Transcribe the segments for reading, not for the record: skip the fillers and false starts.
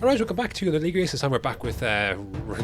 Alright, welcome back to the League Race. This time we're back with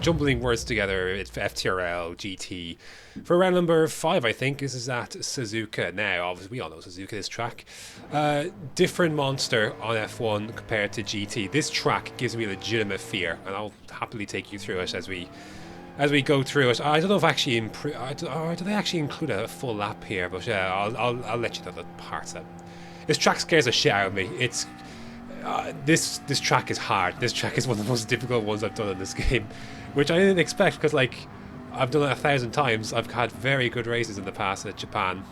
jumbling words together. It's FTRL GT for round number 5, I think. This is at Suzuka. Now, obviously, we all know Suzuka, this track. Different monster on F1 compared to GT. This track gives me legitimate fear, and I'll happily take you through it as we go through it. I don't know if actually do they actually include a full lap here, but yeah, I'll let you know the parts that this track scares the shit out of me. It's this track is hard. This track is one of the most difficult ones I've done in this game, which I didn't expect because like I've done it 1,000 times. I've had very good races in the past at Japan.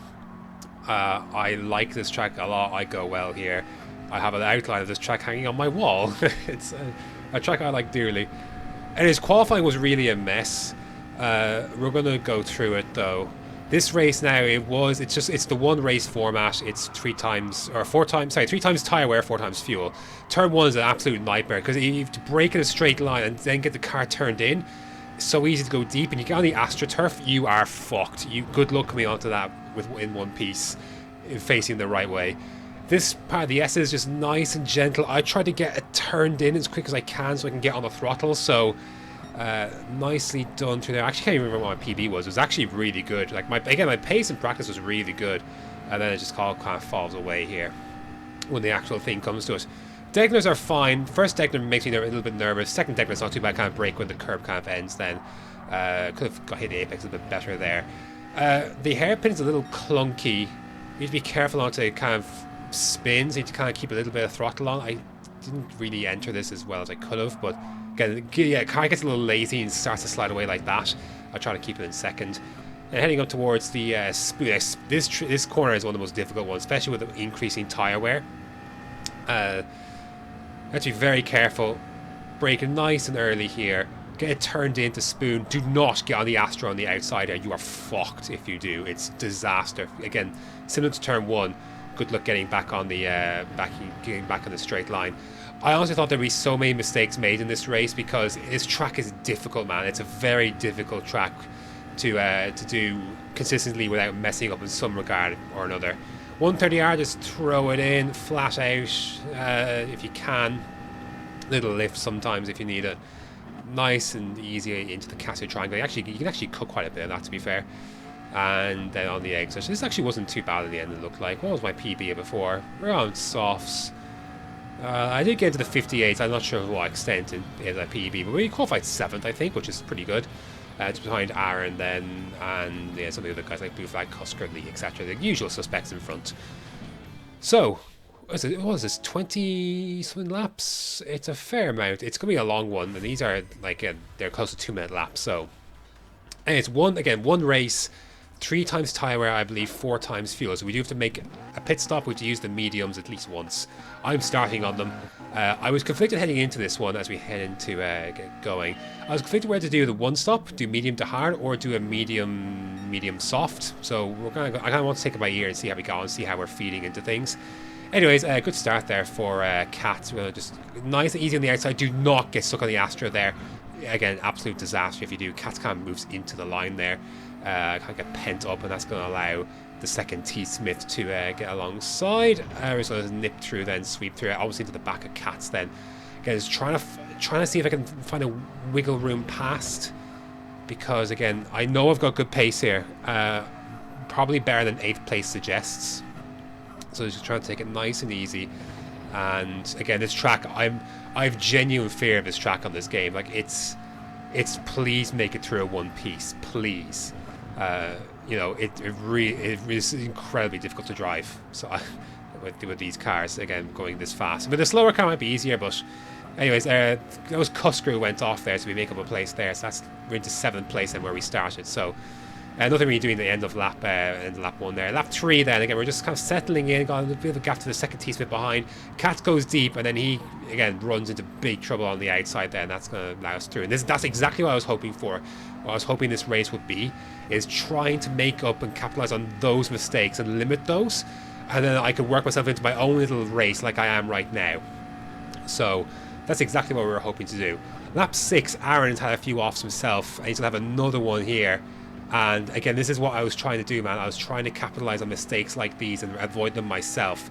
I like this track a lot. I go well here. I have an outline of this track hanging on my wall. It's a track I like dearly. And his qualifying was really a mess. We're gonna go through it though. This race now, it's the one race format. It's 3 times tire wear, 4 times fuel. Turn 1 is an absolute nightmare because you have to brake in a straight line and then get the car turned in. It's so easy to go deep, and you get on the AstroTurf, you are fucked. Good luck coming onto that in one piece, facing the right way. This part of the S is just nice and gentle. I try to get it turned in as quick as I can so I can get on the throttle. So nicely done through there. I actually can't even remember what my PB was. It was actually really good. Like my pace in practice was really good, and then it just kind of falls away here when the actual thing comes to it. Degners are fine. First Degner makes me a little bit nervous. Second Degner's not too bad. Kind of brake when the curb kind of ends. Then could have got hit the apex a bit better there. The hairpin is a little clunky. You need to be careful not to kind of spins. You need to kind of keep a little bit of throttle on. I didn't really enter this as well as I could have, but again, yeah, car gets a little lazy and starts to slide away like that. I'll try to keep it in second. And heading up towards the spoon. This corner is one of the most difficult ones, especially with the increasing tyre wear. Have to be very careful. Brake nice and early here. Get it turned into spoon. Do not get on the Astro on the outside here. You are fucked if you do. It's disaster. Again, similar to turn 1. Good luck getting back on the getting back on the straight line. I honestly thought there'd be so many mistakes made in this race because this track is difficult, man. It's a very difficult track to do consistently without messing up in some regard or another. 130R, just throw it in flat out if you can. Little lift sometimes if you need it. Nice and easy into the Casio triangle. You can actually cut quite a bit of that, to be fair. And then on the exit. So this actually wasn't too bad in the end, it looked like. What was my PB before? We're on softs. I did get into the 58s. I'm not sure to what extent in that PB, but we qualified 7th, I think, which is pretty good. Just behind Aaron then, and yeah, some of the other guys like Blue Flag, Cusker, Lee, etc. The usual suspects in front. So, what is this, 20 something laps? It's a fair amount. It's going to be a long one, and these are like, they're close to 2-minute laps, so. And it's one race, 3 times tyre wear, I believe, 4 times fuel. So we do have to make a pit stop. We have to use the mediums at least once. I'm starting on them. I was conflicted heading into this one as we head into get going. I was conflicted whether to do the one stop, do medium to hard, or do a medium soft. So I kind of want to take it by ear and see how we go and see how we're feeding into things. Anyways, good start there for Cat. Just nice and easy on the outside. Do not get stuck on the Astra there. Again, absolute disaster if you do. Cat kind of moves into the line there. Kind of get pent up, and that's going to allow the second T Smith to get alongside. So nip through, then sweep through, obviously to the back of Cats. Then again, just trying to see if I can find a wiggle room past, because again, I know I've got good pace here. Probably better than 8th place suggests. So just trying to take it nice and easy. And again, this track, I've genuine fear of this track on this game. Like it's please make it through a one piece, please. You know, it is incredibly difficult to drive. So with these cars, again, going this fast. But the slower car might be easier, but anyways, those Cusker went off there, so we make up a place there. So we're into 7th place and where we started. So nothing really doing the end of lap 1 there. Lap 3 then, again, we're just kind of settling in, got a bit of a gap to the second T-Smith behind. Cat goes deep, and then he, again, runs into big trouble on the outside there, and that's going to allow us through. And that's exactly what I was hoping for. What I was hoping this race would be, is trying to make up and capitalize on those mistakes and limit those, and then I could work myself into my own little race like I am right now. So that's exactly what we were hoping to do. Lap 6, Aaron's had a few offs himself, and he's going to have another one here. And again, this is what I was trying to do, man. I was trying to capitalize on mistakes like these and avoid them myself.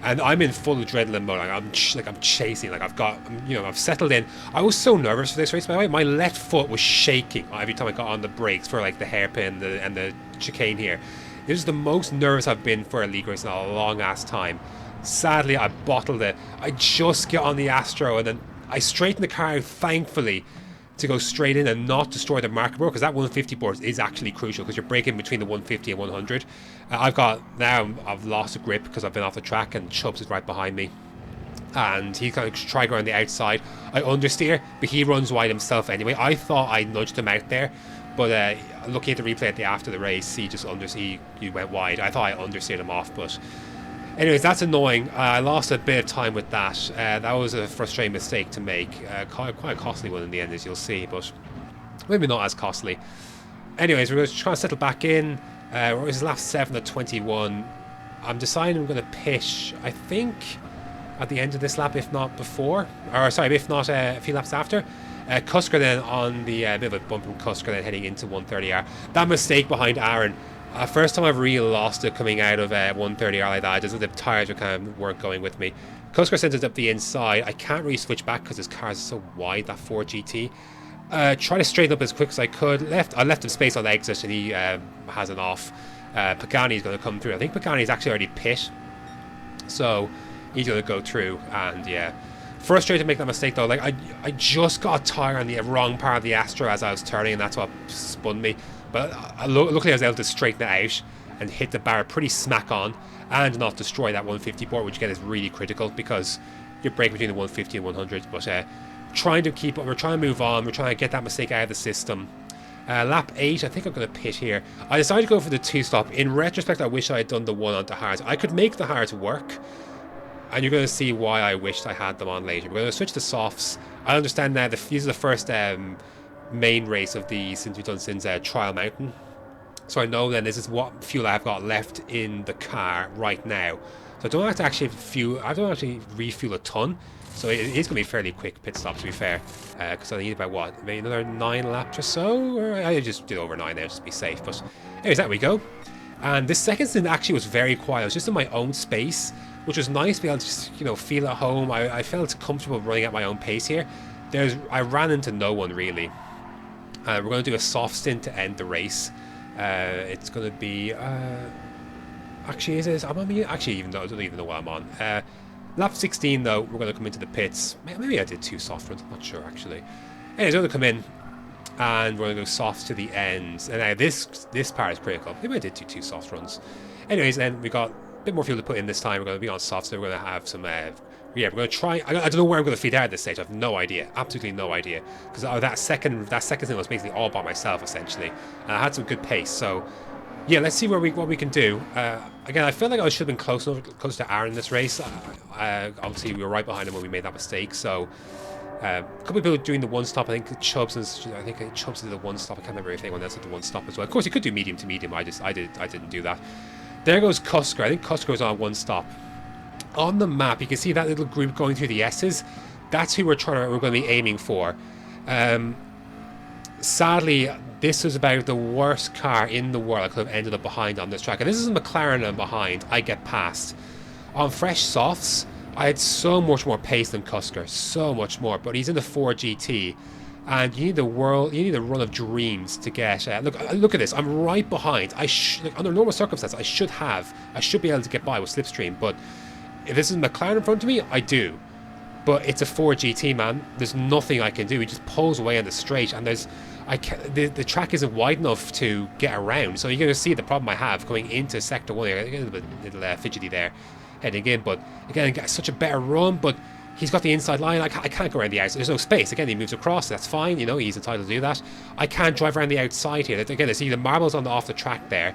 And I'm in full adrenaline mode. I'm chasing. Like I've settled in. I was so nervous for this race. By the way, my left foot was shaking every time I got on the brakes for like the hairpin and the chicane here. This is the most nervous I've been for a league race in a long ass time. Sadly, I bottled it. I just get on the Astro and then I straighten the car out, thankfully, to go straight in and not destroy the marker board, because that 150 board is actually crucial because you're braking between the 150 and 100. I've lost a grip because I've been off the track and Chubbs is right behind me. And he's going to try going on the outside. I understeer, but he runs wide himself anyway. I thought I nudged him out there, but looking at the replay after the race, he went wide. I thought I understeered him off, but anyways, that's annoying. I lost a bit of time with that. That was a frustrating mistake to make. Quite a costly one in the end, as you'll see, but maybe not as costly. Anyways, we're going to try and settle back in. It was lap 7 at 21. I'm deciding I'm going to pitch, I think, at the end of this lap, if not before. Or, sorry, if not a few laps after. Cusker then on the bit of a bump from Cusker then heading into 130R. That mistake behind Aaron. First time I've really lost it coming out of 130R like that. Just the tyres weren't going with me. Cusker sends it up the inside. I can't really switch back because his car is so wide, that Ford GT. Try to straighten up as quick as I could. I left him space on the exit and he has an off. Pagani's going to come through. I think Pagani's actually already pit. So he's going to go through, and yeah. Frustrated to make that mistake though. Like I just got a tyre on the wrong part of the Astro as I was turning, and that's what spun me. But luckily I was able to straighten it out and hit the bar pretty smack on and not destroy that 150 board, which again is really critical because you're braking between the 150 and 100. But trying to keep up, we're trying to move on, we're trying to get that mistake out of the system. Lap 8, I think I'm going to pit here. I decided to go for the 2-stop. In retrospect, I wish I had done the 1 onto hards. I could make the hards work, and you're going to see why I wished I had them on later. We're going to switch to softs. I understand now these are the first main race of these since Trial Mountain. So I know then this is what fuel I've got left in the car right now. So I don't have to actually refuel a ton. So it is going to be a fairly quick pit stop, to be fair. Because I need about, what, maybe another 9 laps or so? Or I just did over 9 there just to be safe. But anyways, there we go. And this second stint actually was very quiet. I was just in my own space, which was nice to be able to just, feel at home. I felt comfortable running at my own pace here. I ran into no one, really. We're going to do a soft stint to end the race. It's going to be... actually, I'm on mute? Actually, I don't even know what I'm on. Lap 16, though, we're going to come into the pits. Maybe I did 2 soft runs, I'm not sure, actually. Anyways, we're going to come in, and we're going to go soft to the end. And now this part is critical. Maybe I did do 2 soft runs. Anyways, then we got a bit more fuel to put in this time. We're going to be on soft, so we're going to have some... we're going to try... I don't know where I'm going to feed out at this stage. I have no idea. Absolutely no idea. Because that second thing was basically all by myself, essentially. And I had some good pace, so... Yeah, let's see what we can do. Again, I feel like I should have been close to Aaron in this race. Obviously, we were right behind him when we made that mistake. So, a couple of people doing the 1-stop. I think Chubbs did the 1-stop. I can't remember if anyone else did the 1-stop as well. Of course, you could do medium to medium. I didn't do that. There goes Cusker. I think Cusker was on 1-stop. On the map, you can see that little group going through the S's. That's who we're going to be aiming for. Sadly, this was about the worst car in the world I could have ended up behind on this track. And this is a McLaren I'm behind. I get past. On fresh softs, I had so much more pace than Cusker. So much more. But he's in the Ford GT. And you need a run of dreams to get... look at this. I'm right behind. Under normal circumstances, I should be able to get by with Slipstream. But if this is McLaren in front of me, I do. But it's a Ford GT, man. There's nothing I can do. He just pulls away on the straight, and the track isn't wide enough to get around. So you're going to see the problem I have going into Sector 1. I get a little fidgety there heading in. But again, get such a better run. But he's got the inside line. I can't go around the outside. There's no space. Again, he moves across. That's fine. He's entitled to do that. I can't drive around the outside here. Again, see the marbles off the track there.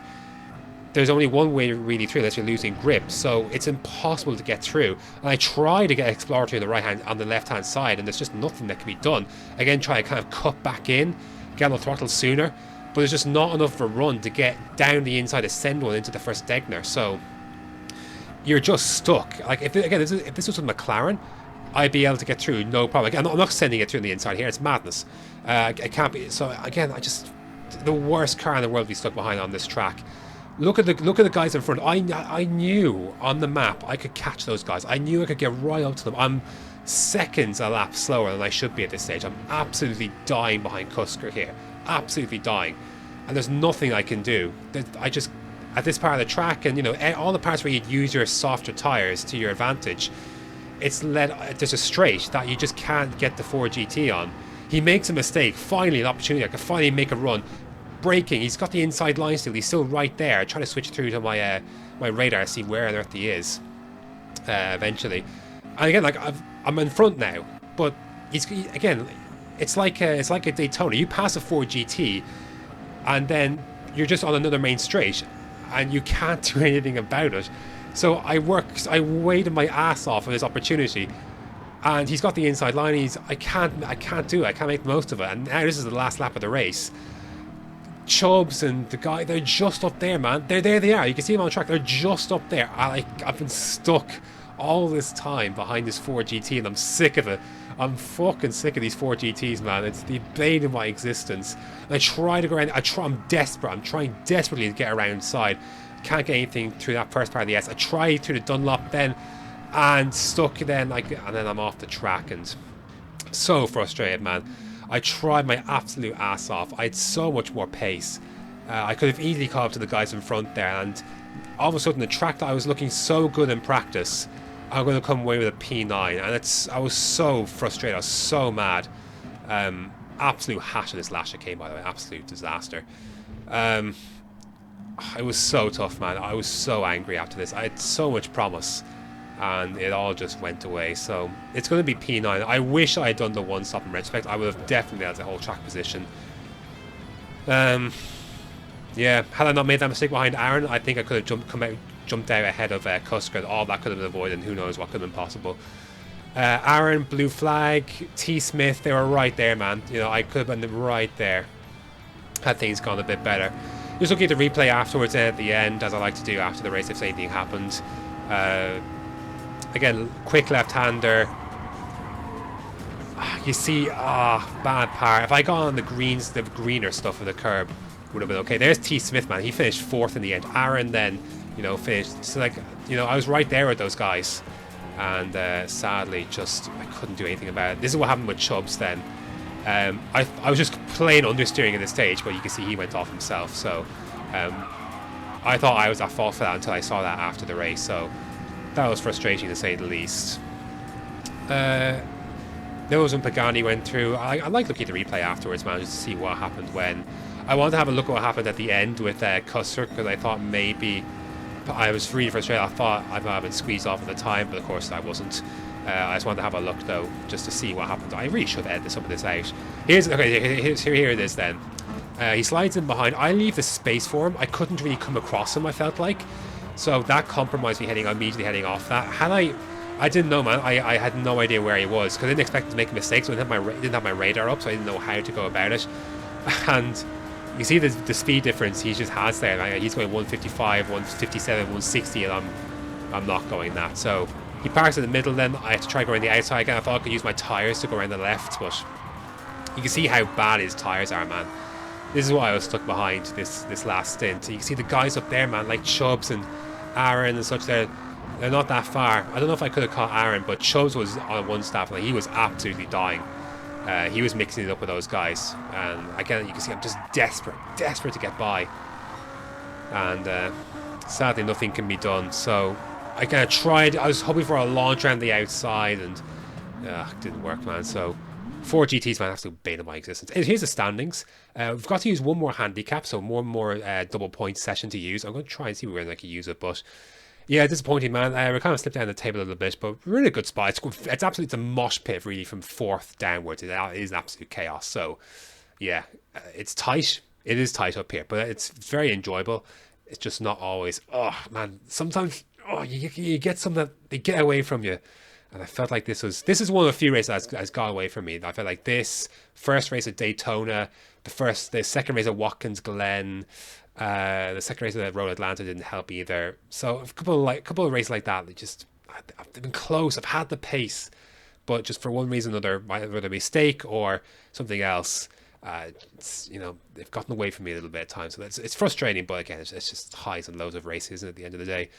There's only one way really through unless you're losing grip, so it's impossible to get through. And I try to get exploratory on the left hand side, and there's just nothing that can be done. Again, try to kind of cut back in, get on the throttle sooner, but there's just not enough of a run to get down the inside, send one into the first Degner. So you're just stuck. Like if this was with McLaren, I'd be able to get through no problem. Again, I'm not sending it through the inside here. It's madness. It can't be. So again, the worst car in the world to be stuck behind on this track. Look at the guys in front. I knew on the map I could catch those guys. I knew I could get right up to them. I'm seconds a lap slower than I should be at this stage. I'm absolutely dying behind Cusker here. Absolutely dying. And there's nothing I can do. I just, at this part of the track, and all the parts where you'd use your softer tyres to your advantage, there's a straight that you just can't get the 4GT on. He makes a mistake. Finally, an opportunity. I can finally make a run. Braking. He's got the inside line still. He's still right there. Trying to switch through to my radar, see where on earth he is. Eventually, and again, like I'm in front now, but again, it's like a Daytona. You pass a 4GT, and then you're just on another main straight, and you can't do anything about it. So I waited my ass off for this opportunity, and he's got the inside line. I can't do it. I can't make the most of it. And now this is the last lap of the race. Chubbs and the guy, they're just up there, man. There they are. You can see them on the track. They're just up there. I've been stuck all this time behind this 4GT, and I'm sick of it. I'm fucking sick of these 4GTs, man. It's the bane of my existence. And I try to go around. I'm desperate. I'm trying desperately to get around side. Can't get anything through that first part of the S. I tried through the Dunlop then, and stuck then, and then I'm off the track, and so frustrated, man. I tried my absolute ass off. I had so much more pace. I could have easily caught up to the guys in front there, and all of a sudden the track that I was looking so good in practice, I'm going to come away with a P9, and I was so frustrated. I was so mad. Absolute hash of this last chicane, by the way. Absolute disaster. It was so tough, man. I was so angry after this. I had so much promise, and it all just went away. So it's going to be P9. I wish I had done the one stop in retrospect. I would have definitely had the whole track position. Yeah, had I not made that mistake behind Aaron, I think I could have jumped out ahead of Cusker. All that could have been avoided, and who knows what could have been possible. Aaron, blue flag, T. Smith, they were right there, man. I could have been right there had things gone a bit better. Just looking at the replay afterwards and at the end, as I like to do after the race if anything happened. Again, quick left-hander. You see, bad power. If I got on the greener stuff of the curb, would have been okay. There's T. Smith, man. He finished 4th in the end. Aaron then, finished. So, I was right there with those guys. And sadly, I couldn't do anything about it. This is what happened with Chubbs then. I was just plain understeering at this stage, but you can see he went off himself. So I thought I was at fault for that until I saw that after the race. So that was frustrating to say the least. There was when Pagani went through. I like looking at the replay afterwards, man, just to see what happened when. I wanted to have a look at what happened at the end with Custer, because I thought maybe I was really frustrated. I thought I might have been squeezed off at the time, but of course I wasn't. I just wanted to have a look though, just to see what happened. I really should edit some of this out. Here it is then. He slides in behind. I leave the space for him. I couldn't really come across him, I felt like. So that compromised me immediately heading off that. I didn't know, man. I had no idea where he was, because I didn't expect him to make a mistake, so I didn't have my radar up, so I didn't know how to go about it. And you see the speed difference he just has there. He's going 155, 157, 160, and I'm not going that. So he parks in the middle then. I have to try going the outside again. I thought I could use my tyres to go around the left, but you can see how bad his tyres are, man. This is why I was stuck behind this last stint. You can see the guys up there, man, like Chubbs and Aaron and such. They're not that far. I don't know if I could have caught Aaron, but Chubbs was on one staff, and he was absolutely dying. He was mixing it up with those guys, and again, you can see I'm just desperate to get by, and sadly nothing can be done. So I kind of tried. I was hoping for a launch around the outside, and it didn't work, man. So 4GT's, man, absolute bane of my existence. And here's the standings. We've got to use one more handicap, so one more double point session to use. I'm going to try and see where I can use it, but yeah, disappointing, man. We kind of slipped down the table a little bit, but really good spot. It's absolutely, it's a mosh pit, really, from 4th downwards. It is absolute chaos. So, yeah, it's tight. It is tight up here, but it's very enjoyable. It's just not always. Oh, man, sometimes you get some that they get away from you. And I felt like this is one of the few races that's got away from me. I felt like this first race at Daytona, the second race at Watkins Glen, the second race at Road Atlanta didn't help either. So a couple of races like that, they've been close. I've had the pace, but just for one reason or another, either a mistake or something else, It's, they've gotten away from me a little bit at times, so it's frustrating. But again, it's just highs and lows of races at the end of the day.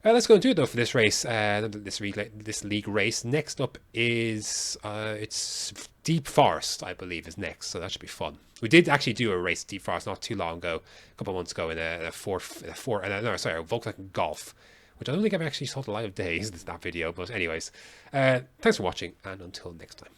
Let's go and do it though for this race, this league race. Next up is it's Deep Forest, I believe, is next, so that should be fun. We did actually do a race Deep Forest not too long ago, a couple of months ago, in a Volkswagen Golf, which I don't think I've actually saw the light of day. That video, but anyways, thanks for watching, and until next time.